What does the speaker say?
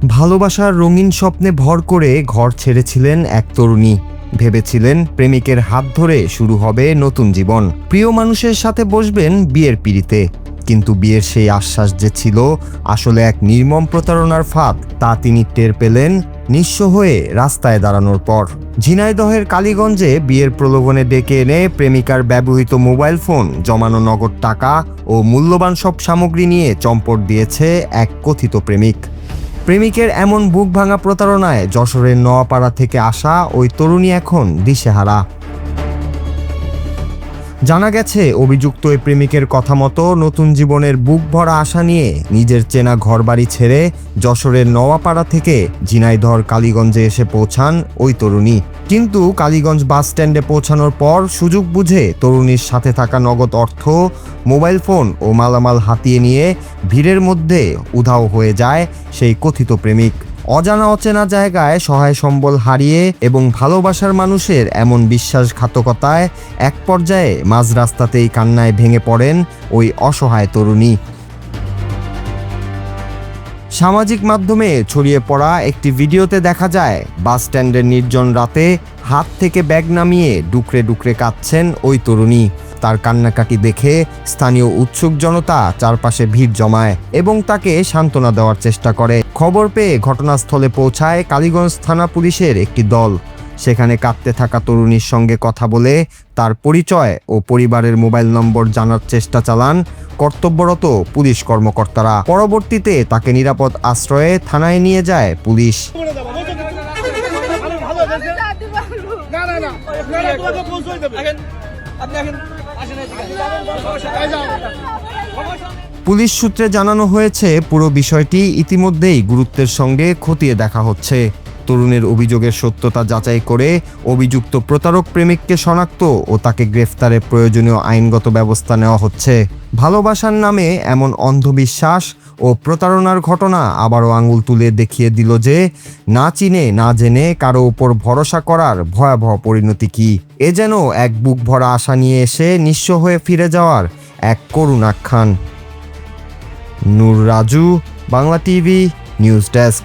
ভালোবাসার রঙিন স্বপ্নে ভর করে ঘর ছেড়েছিলেন এক তরুণী। ভেবেছিলেন প্রেমিকের হাত ধরে শুরু হবে নতুন জীবন, প্রিয় মানুষের সাথে বসবেন বিয়ের পিঁড়িতে। কিন্তু বিয়ের সেই আশ্বাস যে ছিল আসলে এক নির্মম প্রতারণার ফাঁদ, তা তিনি টের পেলেন নিঃস্ব হয়ে রাস্তায় দাঁড়ানোর পর। ঝিনাইদহের কালীগঞ্জে বিয়ের প্রলোভনে ডেকে এনে প্রেমিকার ব্যবহৃত মোবাইল ফোন, জমানো নগদ টাকা ও মূল্যবান সব সামগ্রী নিয়ে চম্পট দিয়েছে এক কথিত প্রেমিক। প্রেমিকের এমন বুক ভাঙা প্রতারণায় যশোরের নোয়াপাড়া থেকে আসা ওই তরুণী এখন দিশেহারা। জানা গেছে, অভিযুক্ত ওই প্রেমিকের কথা মতো নতুন জীবনের বুক ভরা আশা নিয়ে নিজের চেনা ঘরবাড়ি ছেড়ে যশোরের নোয়াপাড়া থেকে ঝিনাইদহর কালীগঞ্জে এসে পৌঁছান ওই তরুণী। কিন্তু কালীগঞ্জ বাস স্ট্যান্ডে পৌঁছানোর পর সুযোগ বুঝে তরুণীর সাথে থাকা নগদ অর্থ, মোবাইল ফোন ও মালামাল হাতিয়ে নিয়ে ভিড়ের মধ্যে উধাও হয়ে যায় সেই কথিত প্রেমিক। অজানা অচেনা জায়গায় সহায় সম্বল হারিয়ে এবং ভালোবাসার মানুষের এমন বিশ্বাসঘাতকতায় এক পর্যায়ে মাঝ রাস্তাতেই কান্নায় ভেঙে পড়েন ওই অসহায় তরুণী। সামাজিক মাধ্যমে ছড়িয়ে পড়া একটি ভিডিওতে দেখা যায়, বাস স্ট্যান্ডের নির্জন রাতে হাত থেকে ব্যাগ নামিয়ে ডুকরে ডুকরে কাঁদছেন ওই তরুণী। তার কান্নাকাটি দেখে স্থানীয় উৎসুক জনতা চারপাশে ভিড় জমায় এবং তাকে সান্ত্বনা দেওয়ার চেষ্টা করে। খবর পেয়ে ঘটনাস্থলে পৌঁছায় কালীগঞ্জ থানা পুলিশের একটি দল। সেখানে কাঁদতে থাকা তরুণীর সঙ্গে কথা বলে তার পরিচয় ও পরিবারের মোবাইল নম্বর জানার চেষ্টা চালান কর্তব্যরত পুলিশ কর্মকর্তারা। পরবর্তীতে তাকে নিরাপদ আশ্রয়ে থানায় নিয়ে যায় পুলিশ। পুলিশ সূত্রে জানানো হয়েছে, পুরো বিষয়টি ইতিমধ্যেই গুরুত্বের সঙ্গে খতিয়ে দেখা হচ্ছে। তরুণের অভিযোগের সত্যতা যাচাই করে অভিযুক্ত প্রতারক প্রেমিককে শনাক্ত ও তাকে গ্রেফতারের প্রয়োজনীয় আইনগত ব্যবস্থা নেওয়া হচ্ছে। ভালোবাসার নামে এমন অন্ধবিশ্বাস ও প্রতারণার ঘটনা আবারও আঙুল তুলে দেখিয়ে দিল যে না চিনে না জেনে কারো উপর ভরসা করার ভয়াবহ পরিণতি কি। এ যেন এক বুক ভরা আশা নিয়ে এসে নিঃস্ব হয়ে ফিরে যাওয়ার এক করুণ আখ্যান। Noor Raju, Bangla TV news desk.